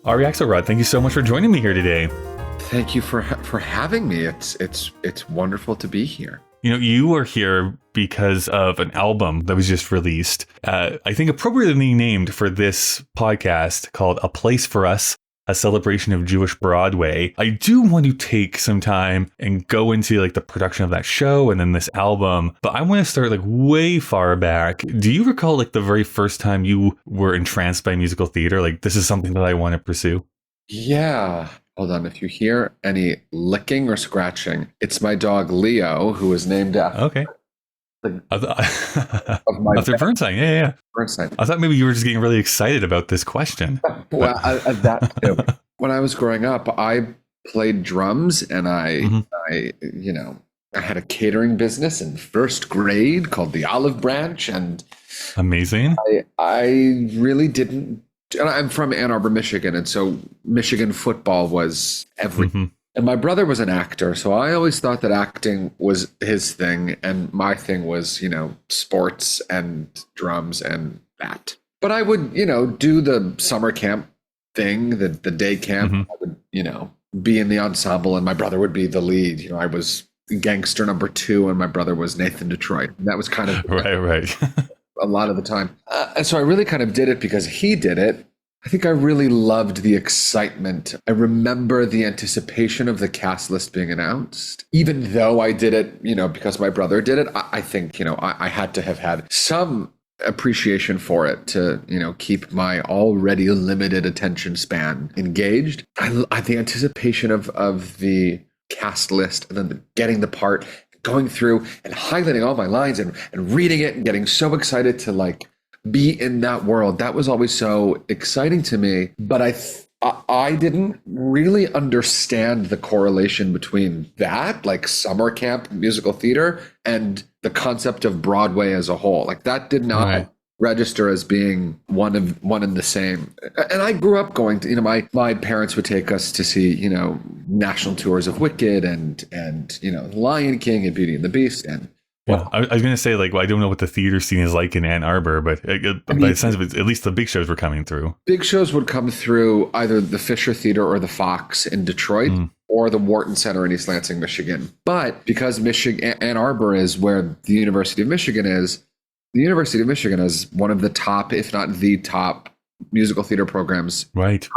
Ari Axelrod, thank you so much for joining me here today. Thank you for having me. It's wonderful to be here. You know, you are here because of an album that was just released, I think appropriately named for this podcast, called A Place for Us, a celebration of Jewish Broadway. I do want to take some time and go into like the production of that show and then this album, but I want to start like way far back. Do you recall like the very first time you were entranced by musical theater? Like, this is something that I want to pursue? Yeah. Hold on. If you hear any licking or scratching, it's my dog Leo, who was named after. Okay. After Bernstein. Yeah. Bernstein. I thought maybe you were just getting really excited about this question. Well, that too. When I was growing up, I played drums, and I had a catering business in first grade called the Olive Branch, and amazing. I really didn't. And I'm from Ann Arbor, Michigan, and so Michigan football was everything. Mm-hmm. And my brother was an actor, so I always thought that acting was his thing, and my thing was, sports and drums and that. But I would, do the summer camp thing, the day camp. Mm-hmm. I would, be in the ensemble, and my brother would be the lead. I was gangster number 2, and my brother was Nathan Detroit. And that was kind of right. a lot of the time. And so I really kind of did it because he did it. I think I really loved the excitement. I remember the anticipation of the cast list being announced. Even though I did it, because my brother did it, I think, I had to have had some appreciation for it to, keep my already limited attention span engaged. The anticipation of the cast list and then getting the part, going through and highlighting all my lines and reading it and getting so excited to be in that world. That was always so exciting to me. But I didn't really understand the correlation between that, like summer camp musical theater, and the concept of Broadway as a whole. That did not register as being one and the same. And I grew up going to, my parents would take us to see, national tours of Wicked and Lion King and Beauty and the Beast. And I was going to say, I don't know what the theater scene is like in Ann Arbor, but by the sense of it, at least the big shows were coming through. Big shows would come through either the Fisher Theater or the Fox in Detroit, or the Wharton Center in East Lansing, Michigan. But because Ann Arbor is where the University of Michigan is, the University of Michigan is one of the top, if not the top, musical theater programs. Right.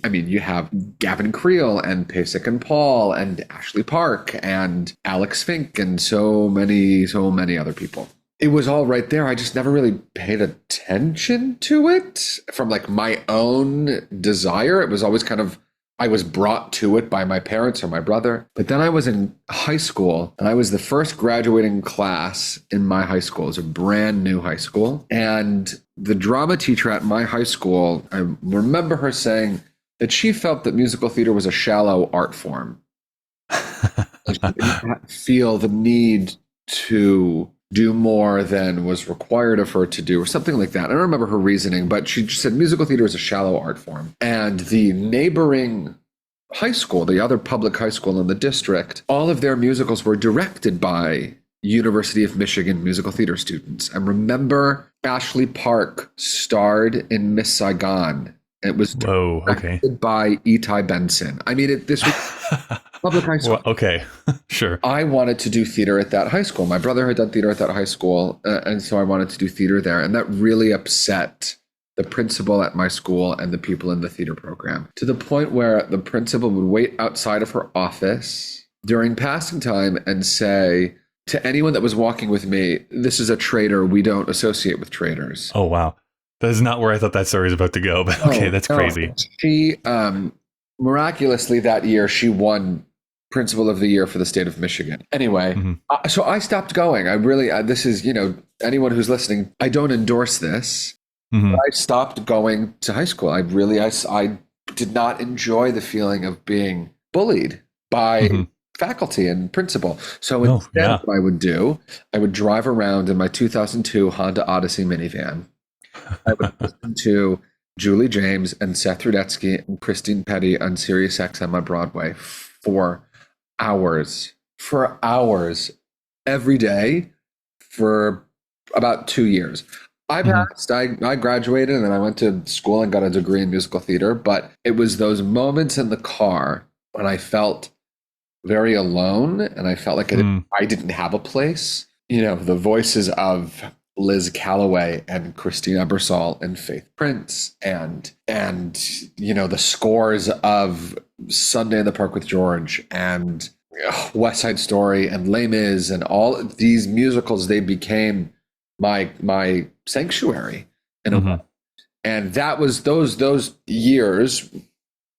I mean, you have Gavin Creel and Pasek and Paul and Ashley Park and Alex Fink and so many other people. It was all right there. I just never really paid attention to it from my own desire. It was always I was brought to it by my parents or my brother. But then I was in high school, and I was the first graduating class in my high school. It was a brand new high school. And the drama teacher at my high school, I remember her saying that she felt that musical theater was a shallow art form. She did not feel the need to do more than was required of her to do, or something like that. I don't remember her reasoning, but she just said musical theater is a shallow art form. And the neighboring high school, the other public high school in the district, all of their musicals were directed by University of Michigan musical theater students. I remember Ashley Park starred in Miss Saigon. It was directed by Itai Benson. I mean, this was public high school. Well, okay, sure. I wanted to do theater at that high school. My brother had done theater at that high school, and so I wanted to do theater there. And that really upset the principal at my school and the people in the theater program, to the point where the principal would wait outside of her office during passing time and say to anyone that was walking with me, "This is a traitor. We don't associate with traitors." Oh, wow. That is not where I thought that story was about to go, but okay, that's crazy. She, miraculously that year, she won Principal of the Year for the state of Michigan. Anyway, so I stopped going. I really, this is, anyone who's listening, I don't endorse this. But I stopped going to high school. I did not enjoy the feeling of being bullied by faculty and principal. So instead, what I would drive around in my 2002 Honda Odyssey minivan. I would listen to Julie James and Seth Rudetsky and Christine Petty on Sirius XM on Broadway for hours every day for about 2 years. I passed. I graduated and then I went to school and got a degree in musical theater. But it was those moments in the car when I felt very alone and I felt like I didn't have a place. You know, the voices of Liz Calloway and Christine Ebersol and Faith Prince and you know, the scores of Sunday in the Park with George and West Side Story and Les Mis and all of these musicals, they became my sanctuary in a way. And that was those years.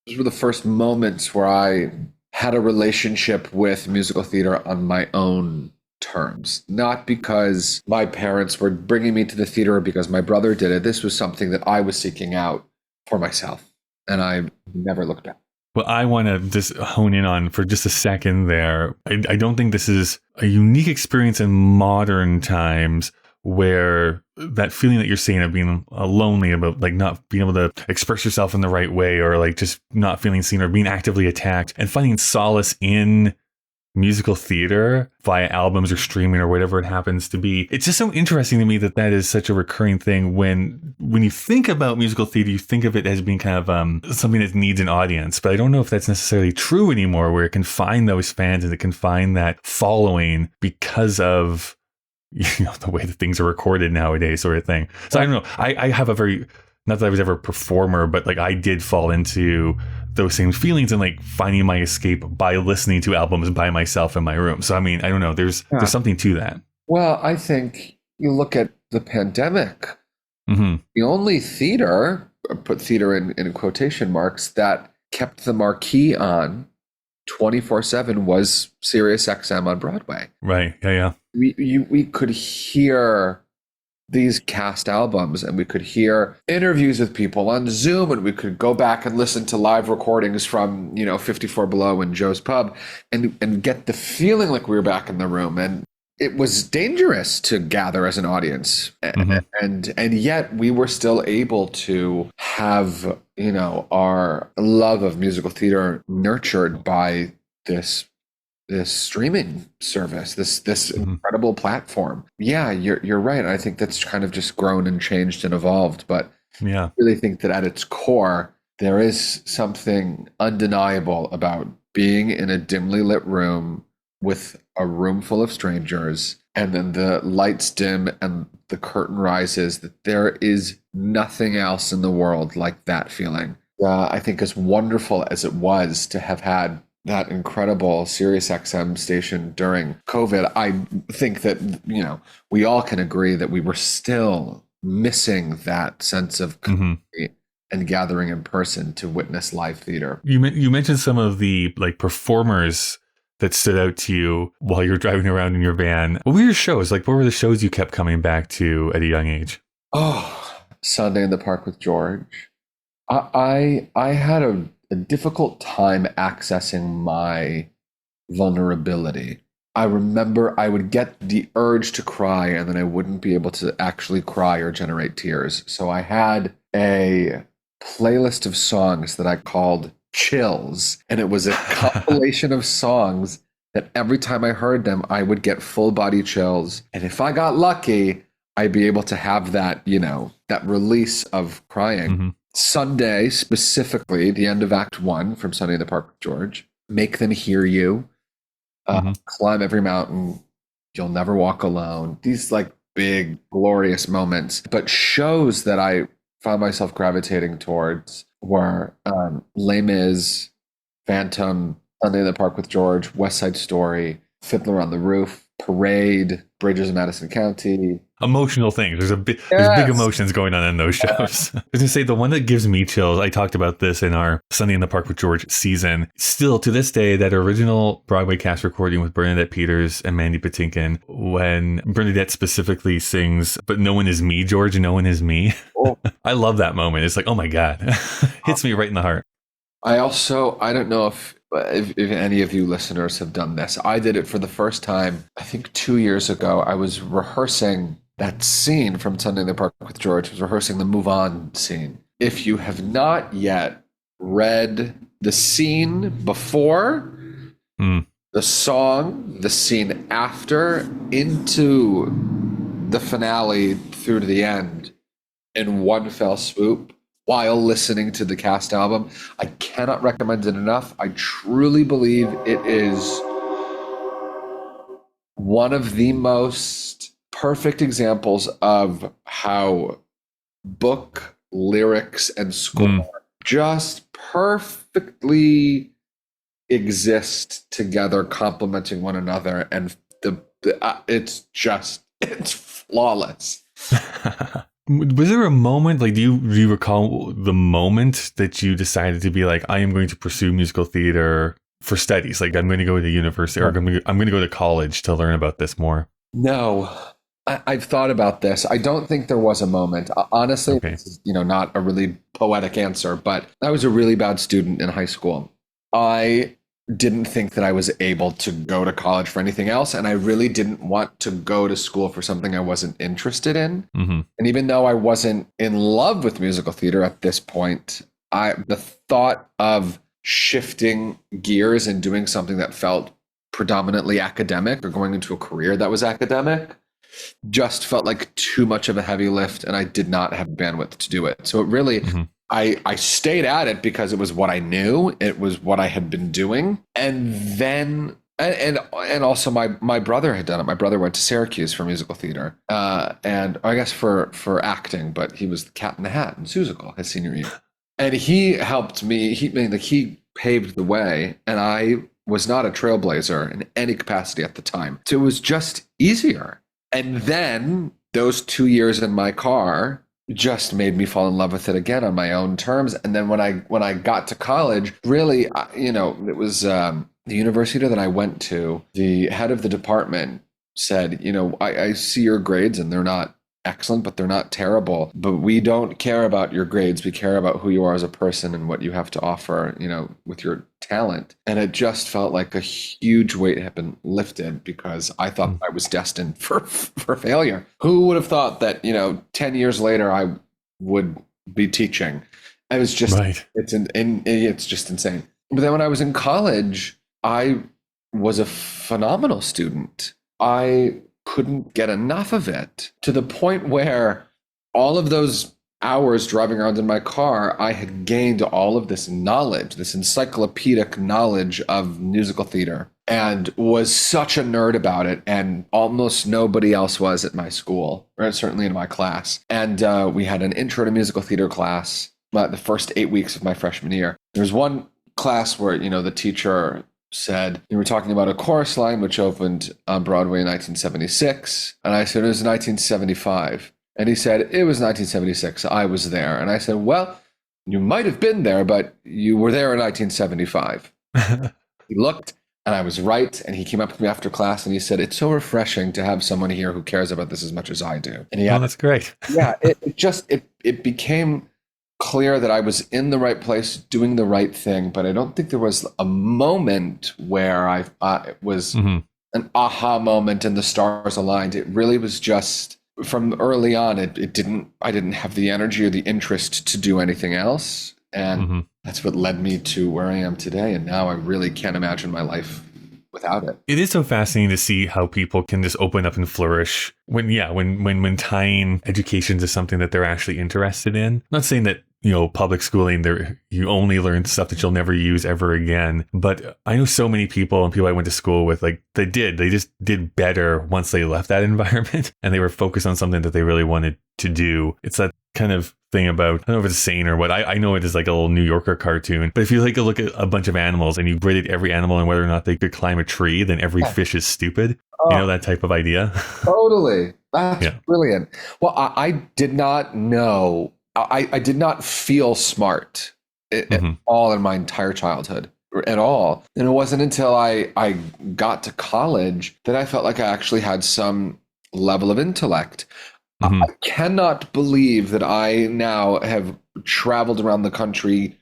Those were the first moments where I had a relationship with musical theater on my own terms, not because my parents were bringing me to the theater or because my brother did it. This was something that I was seeking out for myself, and I never looked back. Well, I want to just hone in on for just a second there. I don't think this is a unique experience in modern times where that feeling that you're saying of being lonely, about like not being able to express yourself in the right way, or like just not feeling seen or being actively attacked, and finding solace in musical theater via albums or streaming or whatever it happens to be. It's just so interesting to me that that is such a recurring thing. When you think about musical theater, you think of it as being kind of something that needs an audience, but I don't know if that's necessarily true anymore, where it can find those fans and it can find that following because of, you know, the way that things are recorded nowadays, sort of thing. So I don't know. I have a very, not that I was ever a performer, but like I did fall into those same feelings and like finding my escape by listening to albums by myself in my room. So I mean, I don't know. There's something to that. Well, I think you look at the pandemic. The only theater, put theater in quotation marks, that kept the marquee on 24/7 was Sirius XM on Broadway. Right. Yeah. We could hear these cast albums and we could hear interviews with people on Zoom, and we could go back and listen to live recordings from, you know, 54 Below and Joe's Pub and get the feeling like we were back in the room. And it was dangerous to gather as an audience. And yet we were still able to have, you know, our love of musical theater nurtured by this streaming service, this incredible platform. Yeah, you're right. I think that's kind of just grown and changed and evolved. But I really think that at its core, there is something undeniable about being in a dimly lit room with a room full of strangers, and then the lights dim and the curtain rises, that there is nothing else in the world like that feeling. I think as wonderful as it was to have had that incredible Sirius XM station during COVID, I think that, you know, we all can agree that we were still missing that sense of community and gathering in person to witness live theater. You mentioned some of the like performers that stood out to you while you're driving around in your van. What were your shows? Like, what were the shows you kept coming back to at a young age? Oh, Sunday in the Park with George. I had a difficult time accessing my vulnerability. I remember I would get the urge to cry and then I wouldn't be able to actually cry or generate tears. So I had a playlist of songs that I called Chills, and it was a compilation of songs that every time I heard them, I would get full body chills. And if I got lucky, I'd be able to have that, you know, that release of crying. Sunday, specifically, the end of Act 1 from Sunday in the Park with George, Make Them Hear You, Climb Every Mountain, You'll Never Walk Alone. These like big, glorious moments. But shows that I found myself gravitating towards were Les Mis, Phantom, Sunday in the Park with George, West Side Story, Fiddler on the Roof, Parade, Bridges of Madison County. Emotional things. There's big emotions going on in those shows. I was going to say, the one that gives me chills, I talked about this in our Sunday in the Park with George season. Still to this day, that original Broadway cast recording with Bernadette Peters and Mandy Patinkin, when Bernadette specifically sings, "But no one is me, George, no one is me." Oh. I love that moment. It's like, oh my God, hits me right in the heart. I don't know if any of you listeners have done this. I did it for the first time, I think 2 years ago. I was rehearsing that scene from Sunday in the Park with George. I was rehearsing the Move On scene. If you have not yet read the scene before, the song, the scene after, into the finale through to the end, in one fell swoop while listening to the cast album. I cannot recommend it enough. I truly believe it is one of the most perfect examples of how book, lyrics, and score just perfectly exist together, complementing one another, and it's flawless. Was there a moment, like, do you recall the moment that you decided to be like, I am going to pursue musical theater for studies? Like, I'm going to go to university, or I'm going to go to college to learn about this more. No, I've thought about this. I don't think there was a moment. Honestly, Okay. This is, not a really poetic answer, but I was a really bad student in high school. I didn't think that I was able to go to college for anything else, and I really didn't want to go to school for something I wasn't interested in. Mm-hmm. And even though I wasn't in love with musical theater at this point, the thought of shifting gears and doing something that felt predominantly academic, or going into a career that was academic, just felt like too much of a heavy lift, and I did not have bandwidth to do it. So it really, I stayed at it because it was what I knew. It was what I had been doing. And then, and also my brother had done it. My brother went to Syracuse for musical theater, and I guess for acting, but he was the Cat in the Hat in Seussical his senior year. And he helped me. He paved the way, and I was not a trailblazer in any capacity at the time. So it was just easier. And then those 2 years in my car just made me fall in love with it again on my own terms. And then when I got to college, really, it was the university that I went to. The head of the department said, I see your grades and they're not excellent, but they're not terrible. But we don't care about your grades. We care about who you are as a person and what you have to offer, with your talent. And it just felt like a huge weight had been lifted, because I thought I was destined for failure. Who would have thought that, 10 years later, I would be teaching? I was just, right. It's just insane. But then when I was in college, I was a phenomenal student. I couldn't get enough of it, to the point where all of those hours driving around in my car, I had gained all of this knowledge, this encyclopedic knowledge of musical theater, and was such a nerd about it. And almost nobody else was at my school, or certainly in my class. And we had an intro to musical theater class the first 8 weeks of my freshman year. There was one class where, the teacher said, you were talking about A Chorus Line, which opened on Broadway in 1976. And I said, it was 1975. And he said, it was 1976. I was there. And I said, well, you might have been there, but you were there in 1975. He looked, and I was right. And he came up to me after class and he said, it's so refreshing to have someone here who cares about this as much as I do. And that's great. Yeah, it became clear that I was in the right place, doing the right thing. But I don't think there was a moment where it was an aha moment and the stars aligned. It really was just, from early on, I didn't have the energy or the interest to do anything else. And that's what led me to where I am today. And now I really can't imagine my life without it. It is so fascinating to see how people can just open up and flourish when tying education to something that they're actually interested in. I'm not saying that, public schooling, you only learn stuff that you'll never use ever again. But I know so many people and people I went to school with, like, they just did better once they left that environment and they were focused on something that they really wanted to do. It's that kind of thing about, I don't know if it's a saying or what, I know it is like a little New Yorker cartoon, but if you take a look at a bunch of animals and you graded every animal and whether or not they could climb a tree, then every fish is stupid. That type of idea. Totally. That's brilliant. Well, I did not know, I did not feel smart at all in my entire childhood, at all. And it wasn't until I got to college that I felt like I actually had some level of intellect. I cannot believe that I now have traveled around the country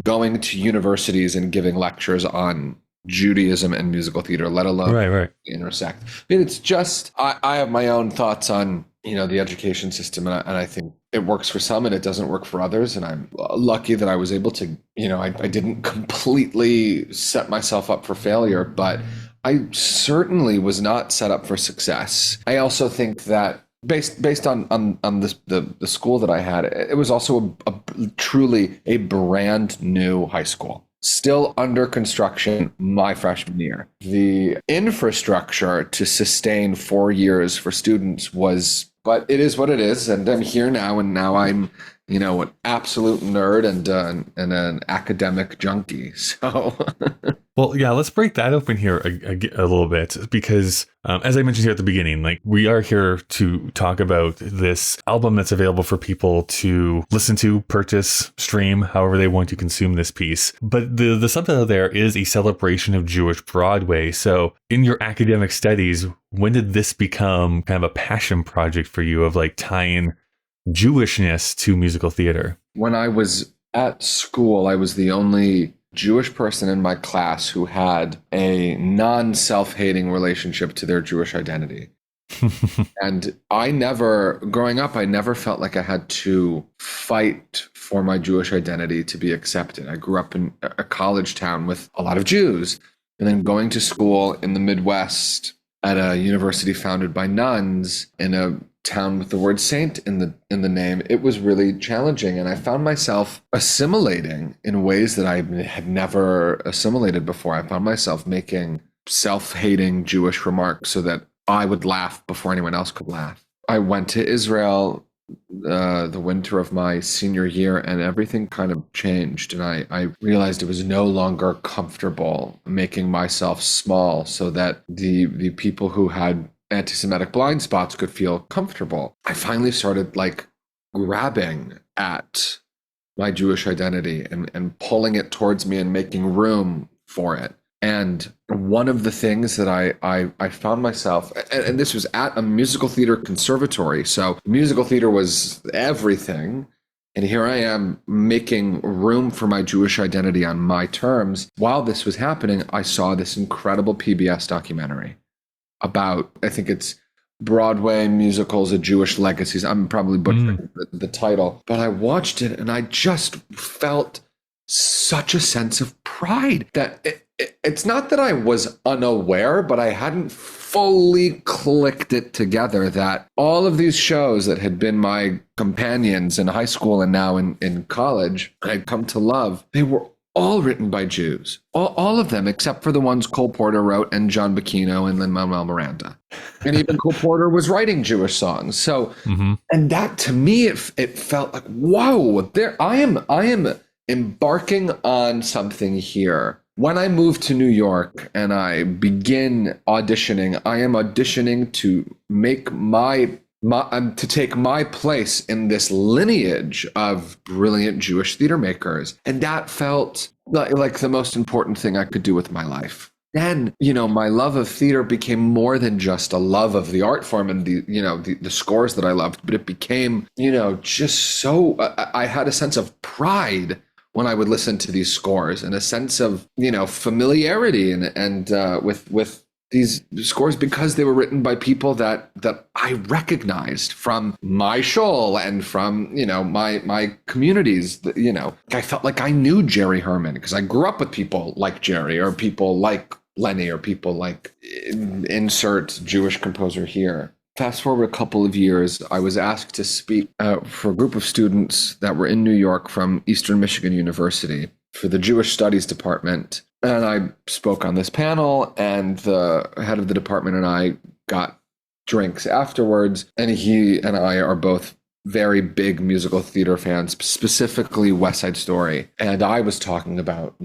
going to universities and giving lectures on Judaism and musical theater, let alone intersect. I mean, it's just, I have my own thoughts on, the education system, and I think it works for some and it doesn't work for others. And I'm lucky that I was able to, I didn't completely set myself up for failure, but I certainly was not set up for success. I also think that based on this the school that I had, it was also a truly a brand new high school, still under construction my freshman year. The infrastructure to sustain 4 years for students was, but it is what it is, and I'm here now, and now I'm, an absolute nerd and an academic junkie. So, Well, yeah, let's break that open here a little bit because, as I mentioned here at the beginning, like we are here to talk about this album that's available for people to listen to, purchase, stream, however they want to consume this piece. But the subtitle there is a celebration of Jewish Broadway. So in your academic studies, when did this become kind of a passion project for you of like tying Jewishness to musical theater? When I was at school, I was the only Jewish person in my class who had a non-self-hating relationship to their Jewish identity. And growing up, I never felt like I had to fight for my Jewish identity to be accepted. I grew up in a college town with a lot of Jews, and then going to school in the Midwest at a university founded by nuns in a town with the word saint in the name, it was really challenging. And I found myself assimilating in ways that I had never assimilated before. I found myself making self-hating Jewish remarks so that I would laugh before anyone else could laugh. I went to Israel the winter of my senior year, and everything kind of changed. And I realized it was no longer comfortable making myself small so that the people who had anti-Semitic blind spots could feel comfortable. I finally started like grabbing at my Jewish identity and pulling it towards me and making room for it. And one of the things that I found myself, and this was at a musical theater conservatory, so musical theater was everything. And here I am making room for my Jewish identity on my terms. While this was happening, I saw this incredible PBS documentary about, I think it's Broadway musicals, A Jewish Legacies. I'm probably butchering the title, but I watched it and I just felt such a sense of pride that it's not that I was unaware, but I hadn't fully clicked it together that all of these shows that had been my companions in high school and now in college, I'd come to love, they were all written by Jews. All of them, except for the ones Cole Porter wrote and John Bacchino and Lin-Manuel Miranda. And even Cole Porter was writing Jewish songs. So, and that to me, it felt like, whoa, I am embarking on something here. When I move to New York and I begin auditioning, I am auditioning to make to take my place in this lineage of brilliant Jewish theater makers. And that felt like the most important thing I could do with my life. Then, my love of theater became more than just a love of the art form and the scores that I loved, but it became, just so, I had a sense of pride when I would listen to these scores and a sense of, familiarity and with these scores because they were written by people that I recognized from my shul and from, my communities. I felt like I knew Jerry Herman because I grew up with people like Jerry or people like Lenny or people like insert Jewish composer here. Fast forward a couple of years, I was asked to speak for a group of students that were in New York from Eastern Michigan University for the Jewish Studies department. And I spoke on this panel, and the head of the department and I got drinks afterwards. And he and I are both very big musical theater fans, specifically West Side Story. And I was talking about,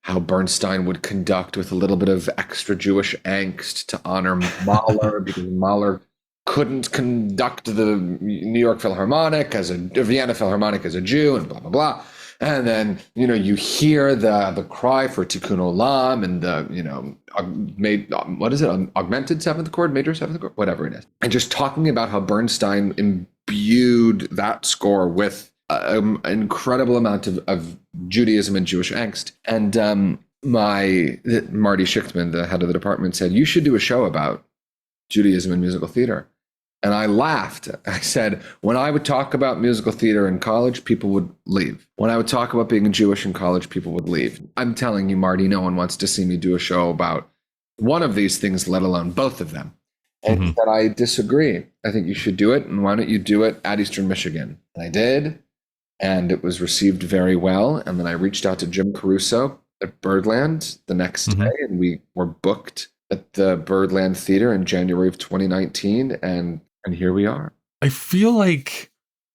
how Bernstein would conduct with a little bit of extra Jewish angst to honor Mahler because Mahler couldn't conduct the New York Philharmonic Vienna Philharmonic as a Jew and blah, blah, blah. And then, you hear the cry for Tikkun Olam and augmented seventh chord, major seventh chord, whatever it is. And just talking about how Bernstein imbued that score with an incredible amount of Judaism and Jewish angst. And Marty Schichtman, the head of the department, said, you should do a show about Judaism and musical theater. And I laughed. I said, when I would talk about musical theater in college, people would leave. When I would talk about being Jewish in college, people would leave. I'm telling you, Marty, no one wants to see me do a show about one of these things, let alone both of them. And he Mm-hmm. said, I disagree. I think you should do it. And why don't you do it at Eastern Michigan? And I did. And it was received very well. And then I reached out to Jim Caruso at Birdland the next Mm-hmm. day. And we were booked at the Birdland Theater in January of 2019. And here we are. I feel like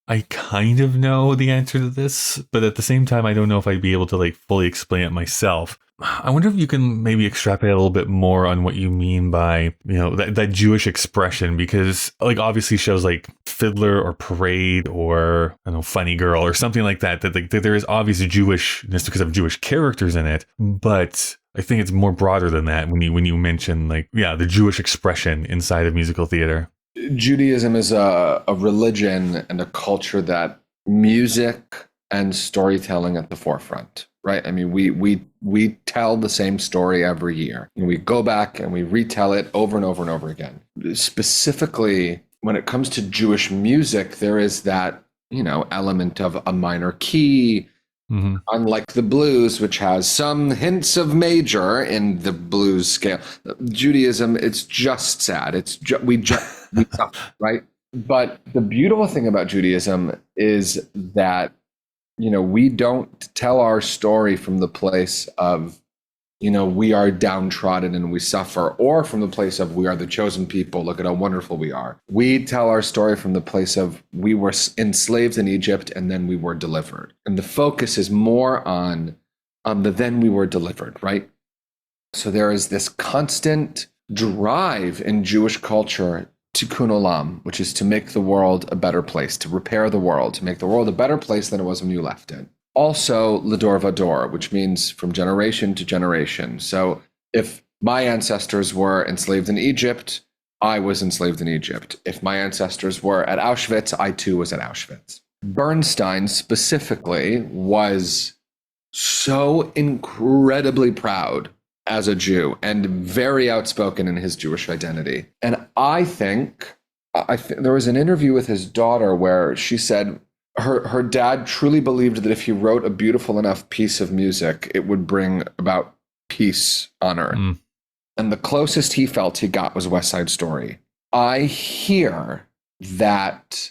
I kind of know the answer to this, but at the same time, I don't know if I'd be able to like fully explain it myself. I wonder if you can maybe extrapolate a little bit more on what you mean by, that Jewish expression, because like obviously shows like Fiddler or Parade or I don't know, Funny Girl or something like that like, that there is obvious Jewishness because of Jewish characters in it, but I think it's more broader than that when you mention like, the Jewish expression inside of musical theater. Judaism is a religion and a culture that music and storytelling at the forefront, right? I mean, we tell the same story every year. And we go back and we retell it over and over and over again. Specifically, when it comes to Jewish music, there is that, element of a minor key, Mm-hmm. unlike the blues, which has some hints of major in the blues scale. Judaism, it's just sad. We suffer, right? But the beautiful thing about Judaism is that, we don't tell our story from the place of, we are downtrodden and we suffer, or from the place of we are the chosen people. Look at how wonderful we are. We tell our story from the place of we were enslaved in Egypt and then we were delivered. And the focus is more on the then we were delivered, right? So there is this constant drive in Jewish culture tikkun olam, which is to make the world a better place, to repair the world, to make the world a better place than it was when you left it. Also, Lador Vador, which means from generation to generation. So if my ancestors were enslaved in Egypt, I was enslaved in Egypt. If my ancestors were at Auschwitz, I too was at Auschwitz. Bernstein specifically was so incredibly proud as a Jew and very outspoken in his Jewish identity. And I think there was an interview with his daughter where she said, her dad truly believed that if he wrote a beautiful enough piece of music, it would bring about peace on earth. Mm. And the closest he felt he got was West Side Story. I hear that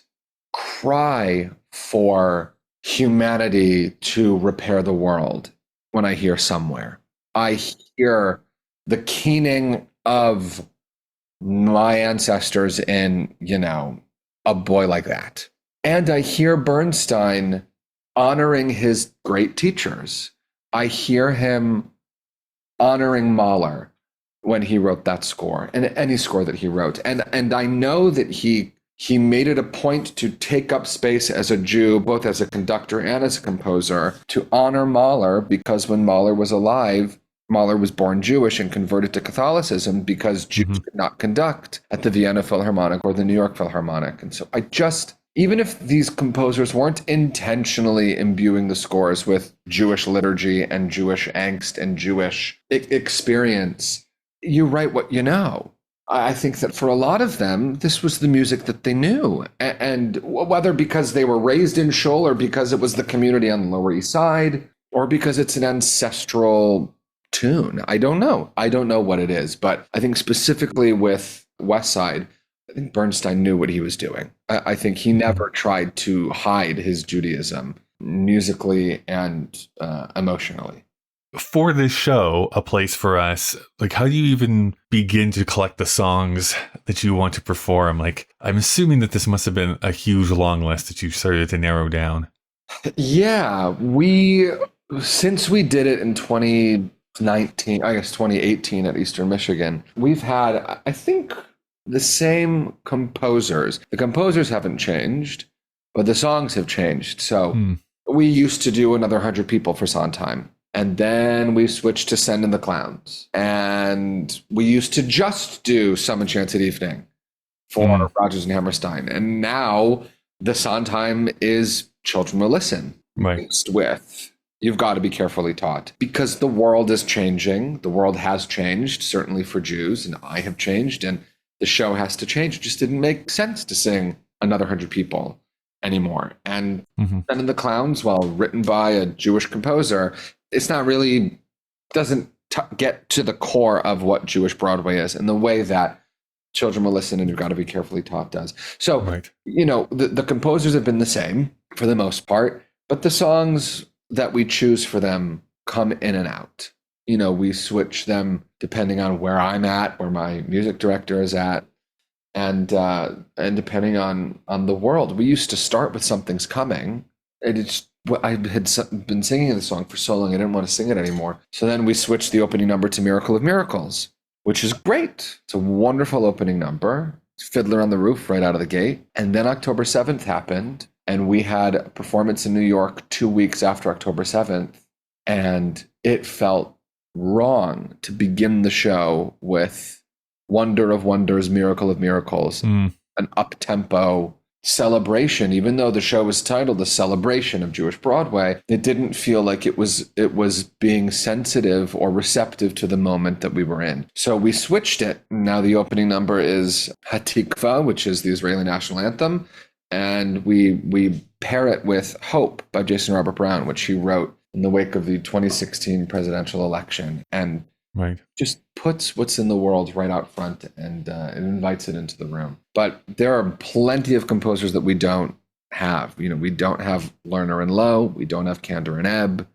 cry for humanity to repair the world when I hear Somewhere. I hear the keening of my ancestors in, A Boy Like That. And I hear Bernstein honoring his great teachers. I hear him honoring Mahler when he wrote that score and any score that he wrote. And I know that he made it a point to take up space as a Jew, both as a conductor and as a composer, to honor Mahler, because when Mahler was alive, Mahler was born Jewish and converted to Catholicism because Jews could not conduct at the Vienna Philharmonic or the New York Philharmonic. And so even if these composers weren't intentionally imbuing the scores with Jewish liturgy and Jewish angst and Jewish experience, you write what you know. I think that for a lot of them, this was the music that they knew. And whether because they were raised in Shul or because it was the community on the Lower East Side or because it's an ancestral tune, I don't know. I don't know what it is. But I think specifically with West Side, I think Bernstein knew what he was doing. I think he never tried to hide his Judaism musically and emotionally. For this show, A Place for Us, like, how do you even begin to collect the songs that you want to perform? Like, I'm assuming that this must have been a huge long list that you started to narrow down. Yeah, since we did it in 2019, I guess 2018 at Eastern Michigan, we've had, I think, the same composers. The composers haven't changed, but the songs have changed. So we used to do another 100 people for Sondheim. And then we switched to Send in the Clowns. And we used to just do Some Enchanted Evening for Rodgers and Hammerstein. And now the Sondheim is Children Will Listen. Right. Mixed with You've Got to Be Carefully Taught. Because the world is changing. The world has changed, certainly for Jews. And I have changed. And the show has to change. It just didn't make sense to sing another 100 people anymore. And Send in the Clowns, while written by a Jewish composer, it's not really, doesn't get to the core of what Jewish Broadway is in the way that Children Will Listen and You've Got to Be Carefully Taught does. So, Right. the composers have been the same for the most part, but the songs that we choose for them come in and out. We switch them depending on where I'm at, where my music director is at, and depending on the world. We used to start with Something's Coming. I had been singing the song for so long, I didn't want to sing it anymore. So then we switched the opening number to Miracle of Miracles, which is great. It's a wonderful opening number. It's Fiddler on the Roof right out of the gate. And then October 7th happened, and we had a performance in New York 2 weeks after October 7th, and it felt wrong to begin the show with Wonder of Wonders, Miracle of Miracles, an up-tempo celebration. Even though the show was titled The Celebration of Jewish Broadway, it didn't feel like it was being sensitive or receptive to the moment that we were in. So we switched it. Now the opening number is Hatikva, which is the Israeli national anthem, and we pair it with Hope by Jason Robert Brown, which he wrote in the wake of the 2016 presidential election, and just puts what's in the world right out front, and it invites it into the room. But there are plenty of composers that we don't have. We don't have Lerner and Lowe. We don't have Kander and Ebb.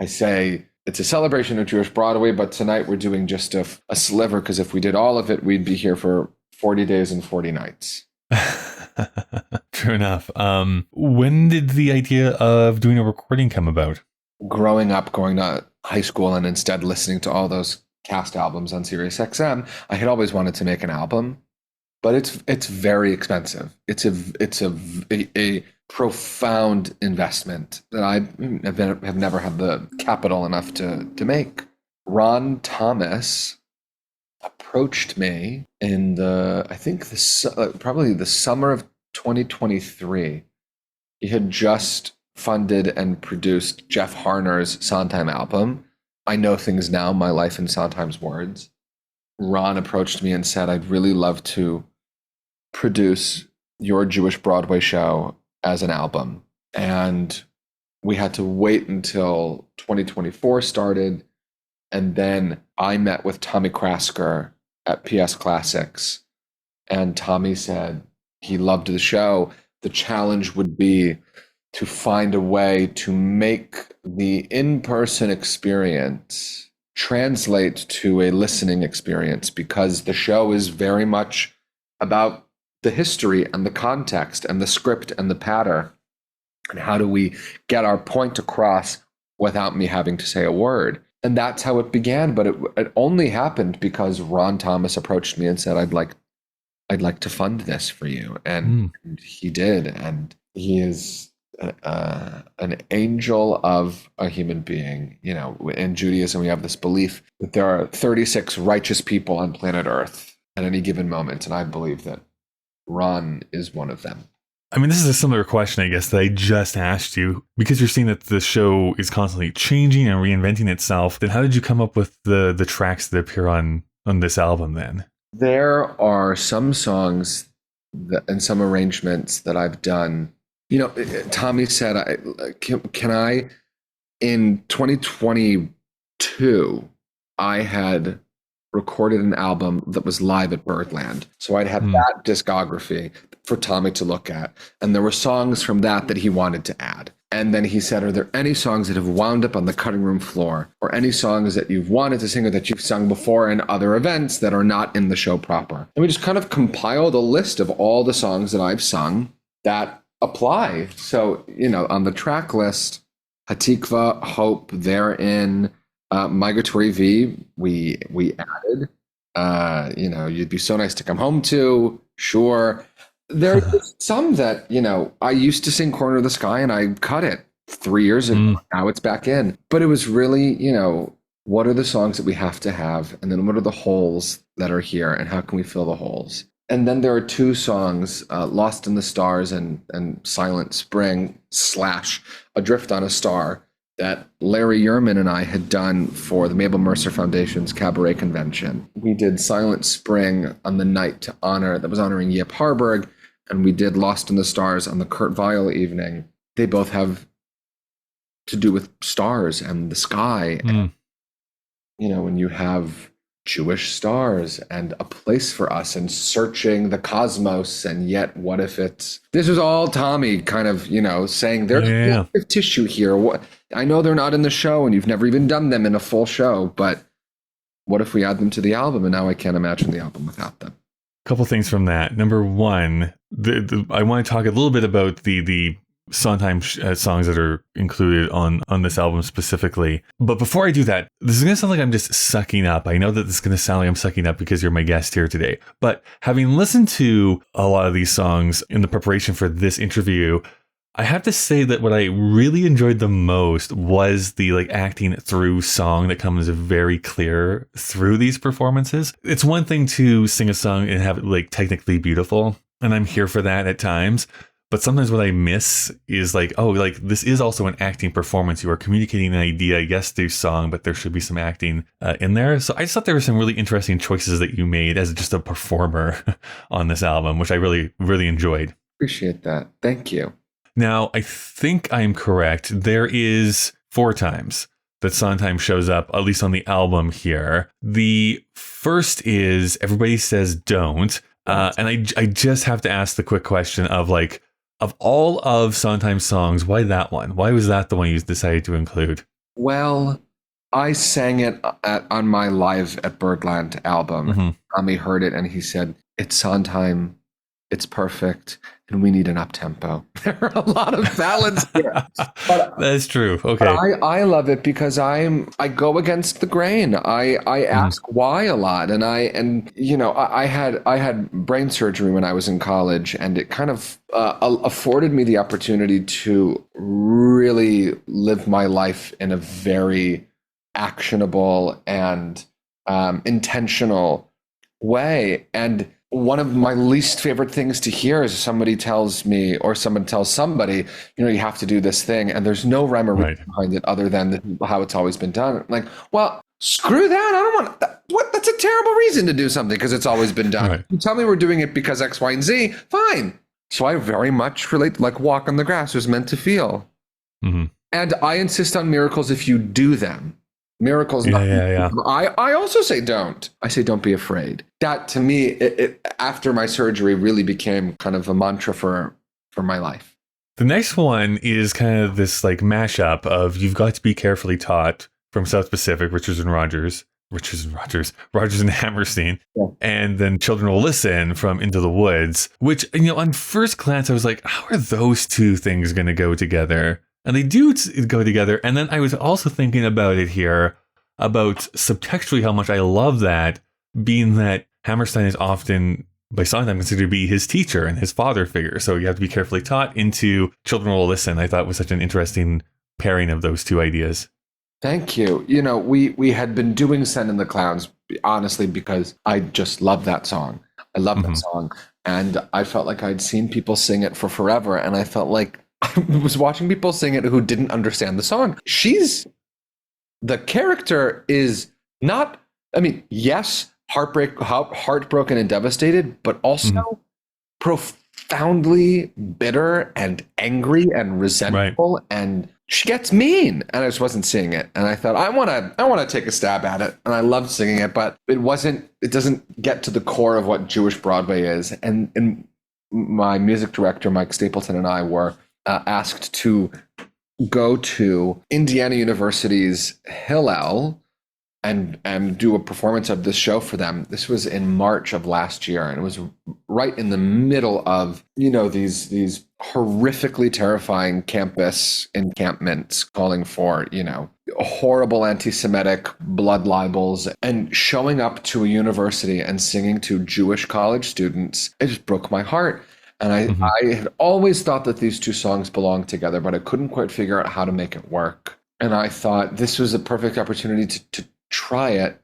I say it's a celebration of Jewish Broadway, but tonight we're doing just a sliver, because if we did all of it, we'd be here for 40 days and 40 nights. Fair enough. When did the idea of doing a recording come about? Growing up, going to high school, and instead listening to all those cast albums on Sirius XM, I had always wanted to make an album, but it's very expensive. It's a profound investment that I have never had the capital enough to make. Ron Thomas approached me in probably the summer of 2023. He had just funded and produced Jeff Harner's Sondheim album, I Know Things Now, My Life in Sondheim's Words. Ron approached me and said, I'd really love to produce your Jewish Broadway show as an album. And we had to wait until 2024 started. And then I met with Tommy Krasker at PS Classics. And Tommy said he loved the show. The challenge would be to find a way to make the in-person experience translate to a listening experience, because the show is very much about the history and the context and the script and the patter. And how do we get our point across without me having to say a word? And that's how it began. But it only happened because Ron Thomas approached me and said, I'd like to fund this for you. And he did. And he is an angel of a human being. In Judaism, we have this belief that there are 36 righteous people on planet Earth at any given moment. And I believe that Ron is one of them. I mean, this is a similar question, I guess, that I just asked you. Because you're seeing that the show is constantly changing and reinventing itself, then how did you come up with the tracks that appear on this album then? There are some songs and some arrangements that I've done. Tommy said, can I, in 2022, I had recorded an album that was live at Birdland. So I'd had that discography for Tommy to look at. And there were songs from that he wanted to add. And then he said, are there any songs that have wound up on the cutting room floor, or any songs that you've wanted to sing or that you've sung before in other events that are not in the show proper? And we just kind of compiled a list of all the songs that I've sung that apply. So, on the track list, Hatikva, Hope, Therein, Migratory V, we added. You'd Be So Nice to Come Home To, sure. There are some that, I used to sing Corner of the Sky and I cut it 3 years ago. Now it's back in. But it was really, what are the songs that we have to have? And then what are the holes that are here? And how can we fill the holes? And then there are two songs, Lost in the Stars and Silent Spring / Adrift on a Star, that Larry Yerman and I had done for the Mabel Mercer Foundation's Cabaret Convention. We did Silent Spring on the night that was honoring Yip Harburg, and we did Lost in the Stars on the Kurt Weill evening. They both have to do with stars and the sky. And, when you have Jewish stars and A Place for Us and Searching the Cosmos. And yet, what if this was all Tommy kind of, saying there's connective tissue here. I know they're not in the show and you've never even done them in a full show, but what if we add them to the album? And now I can't imagine the album without them. A couple things from that. Number one, I want to talk a little bit about the Sondheim songs that are included on this album specifically. But before I do that, this is going to sound like I'm just sucking up. I know that this is going to sound like I'm sucking up because you're my guest here today. But having listened to a lot of these songs in the preparation for this interview, I have to say that what I really enjoyed the most was the acting through song that comes very clear through these performances. It's one thing to sing a song and have it technically beautiful, and I'm here for that at times. But sometimes what I miss is this is also an acting performance. You are communicating an idea, yes, through song, but there should be some acting in there. So I just thought there were some really interesting choices that you made as just a performer on this album, which I really, really enjoyed. Appreciate that. Thank you. Now, I think I'm correct. There is 4 times that Sondheim shows up, at least on the album here. The first is Everybody Says Don't. And I just have to ask the quick question of all of Sondheim's songs, why that one? Why was that the one you decided to include? Well, I sang it on my Live at Birdland album. Mm-hmm. Tommy heard it and he said, it's Sondheim, it's perfect, and we need an up-tempo. There are a lot of ballads here. That's true. Okay. I love it because I go against the grain. I ask why a lot, and I had brain surgery when I was in college, and it kind of afforded me the opportunity to really live my life in a very actionable and intentional way. And one of my least favorite things to hear is somebody tells me, or someone tells somebody, you have to do this thing, and there's no rhyme or reason behind it other than how it's always been done. Well, screw that. I don't want that. What? That's a terrible reason to do something because it's always been done. Right. You tell me we're doing it because X, Y, and Z. Fine. So I very much relate, Walk on the Grass was meant to feel. Mm-hmm. And I insist on miracles if you do them. Miracles. Yeah. I also say don't. I say don't be afraid. That to me, it after my surgery, really became kind of a mantra for my life. The next one is kind of this mashup of You've Got to Be Carefully Taught from South Pacific, Richards and Hammerstein, and then Children Will Listen from Into the Woods, which, on first glance, I was like, how are those two things going to go together? And they do go together. And then I was also thinking about it here, about subtextually how much I love that, being that Hammerstein is often, by Sondheim, considered to be his teacher and his father figure. So you have to be carefully taught into Children Will Listen. I thought was such an interesting pairing of those two ideas. Thank you. We had been doing Send in the Clowns, honestly, because I just love that song. I love that song. And I felt like I'd seen people sing it for forever. And I felt like I was watching people sing it who didn't understand the song. The character is not, yes, heartbroken and devastated, but also profoundly bitter and angry and resentful. And she gets mean. And I just wasn't seeing it. And I thought, I want to take a stab at it. And I loved singing it, but it doesn't get to the core of what Jewish Broadway is. And my music director, Mike Stapleton, and I were asked to go to Indiana University's Hillel and do a performance of this show for them. This was in March of last year, and it was right in the middle of these horrifically terrifying campus encampments calling for horrible anti-Semitic blood libels, and showing up to a university and singing to Jewish college students. It just broke my heart. And I had always thought that these two songs belonged together, but I couldn't quite figure out how to make it work. And I thought this was a perfect opportunity to try it.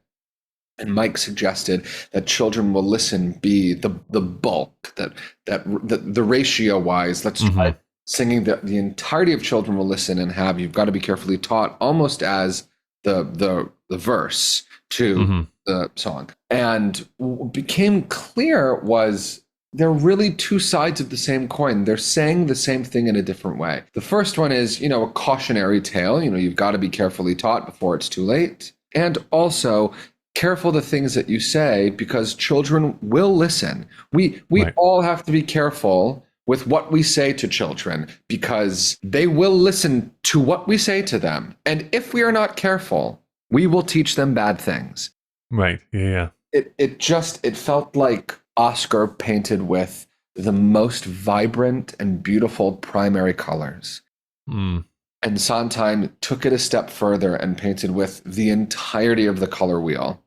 And Mike suggested that Children Will Listen be the bulk, that the ratio wise, let's try singing the entirety of Children Will Listen and have You've Got to Be Carefully Taught almost as the verse to the song. And what became clear was they're really two sides of the same coin. They're saying the same thing in a different way. The first one is, a cautionary tale. You've got to be carefully taught before it's too late. And also, careful the things that you say, because children will listen. We Right. all have to be careful with what we say to children, because they will listen to what we say to them. And if we are not careful, we will teach them bad things. Right. Yeah. It felt like Oscar painted with the most vibrant and beautiful primary colors. Mm. And Sondheim took it a step further and painted with the entirety of the color wheel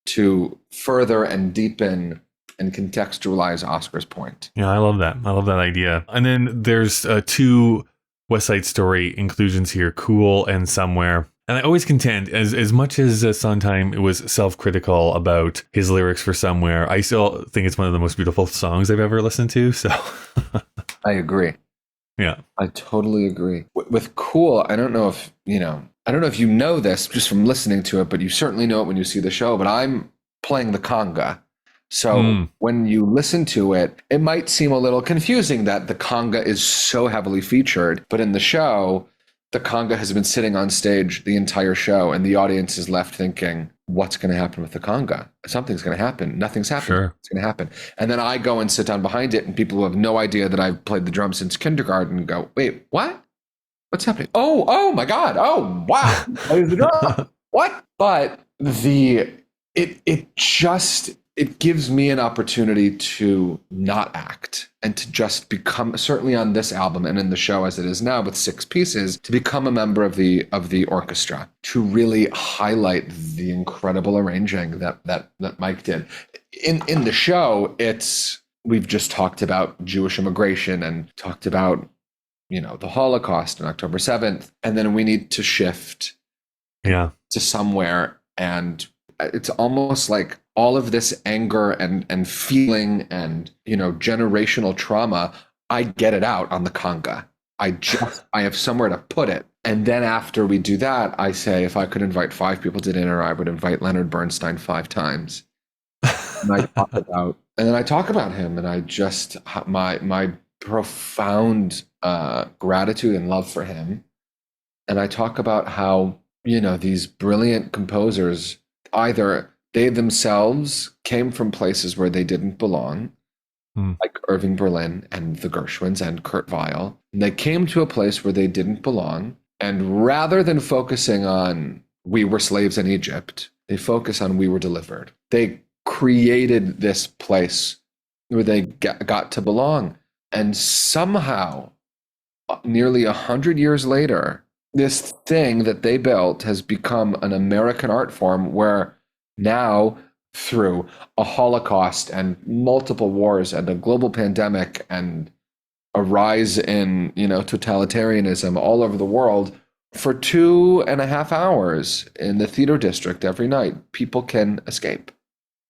to further and deepen and contextualize Oscar's point. Yeah, I love that. I love that idea. And then there's two West Side Story inclusions here, Cool and Somewhere. And I always contend, as much as Sondheim was self-critical about his lyrics for Somewhere, I still think it's one of the most beautiful songs I've ever listened to. So I agree. Yeah. I totally agree. With Cool, I don't know if you know this just from listening to it, but you certainly know it when you see the show, but I'm playing the conga. So when you listen to it, it might seem a little confusing that the conga is so heavily featured, but in the show, the conga has been sitting on stage the entire show, and the audience is left thinking, what's going to happen with the conga? Something's going to happen. Nothing's happening. Sure. It's going to happen. And then I go and sit down behind it, and people who have no idea that I've played the drums since kindergarten go, wait, what? What's happening? Oh my God. Oh, wow. Plays the drum. What? But it gives me an opportunity to not act and to just become, certainly on this album and in the show as it is now with 6 pieces, to become a member of the orchestra, to really highlight the incredible arranging that Mike did. In the show, we've just talked about Jewish immigration and talked about, the Holocaust on October 7th, and then we need to shift to Somewhere, and it's almost like all of this anger and feeling and, generational trauma, I get it out on the conga. I have somewhere to put it. And then after we do that, I say, if I could invite 5 people to dinner, I would invite Leonard Bernstein 5 times. And then I talk about him, and I just, my profound gratitude and love for him. And I talk about how, these brilliant composers, either they themselves came from places where they didn't belong, like Irving Berlin and the Gershwins and Kurt Weill. And they came to a place where they didn't belong. And rather than focusing on we were slaves in Egypt, they focus on we were delivered. They created this place where they got to belong. And somehow, nearly 100 years later, this thing that they built has become an American art form where now, through a Holocaust and multiple wars and a global pandemic and a rise in, totalitarianism all over the world, for 2.5 hours in the theater district every night, people can escape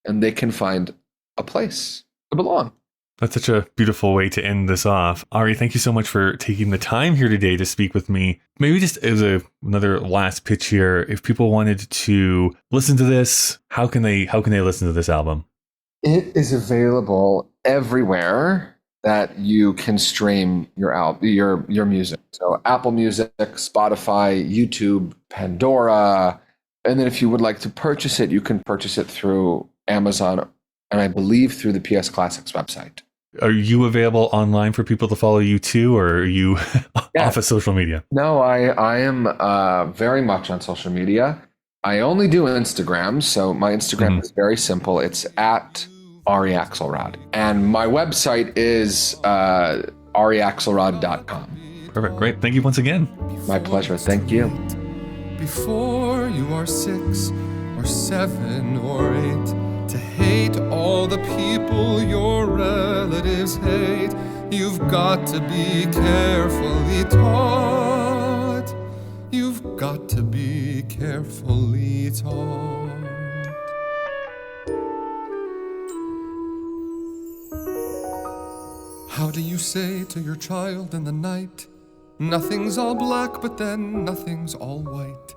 and they can find a place to belong. That's such a beautiful way to end this off. Ari, thank you so much for taking the time here today to speak with me. Maybe just as another last pitch here, if people wanted to listen to this, how can they listen to this album? It is available everywhere that you can stream your music. So Apple Music, Spotify, YouTube, Pandora. And then if you would like to purchase it, you can purchase it through Amazon, and I believe through the PS Classics website. Are you available online for people to follow you too, or are you off of social media? No, I am very much on social media. I only do Instagram, so my Instagram is very simple. It's at Ari Axelrod. And my website is ariaxelrod.com. Perfect. Great. Thank you once again. My pleasure. Thank you. Before you are 6 or 7 or 8, to hate all the people your relatives hate, you've got to be carefully taught. You've got to be carefully taught. How do you say to your child in the night, nothing's all black, but then nothing's all white?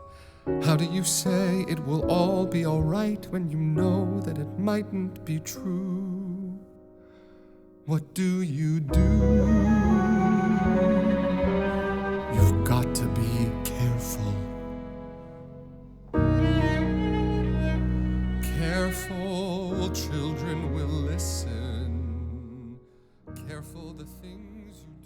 How do you say it will all be all right when you know that it mightn't be true? What do? You've got to be careful. all children will listen. Careful the things you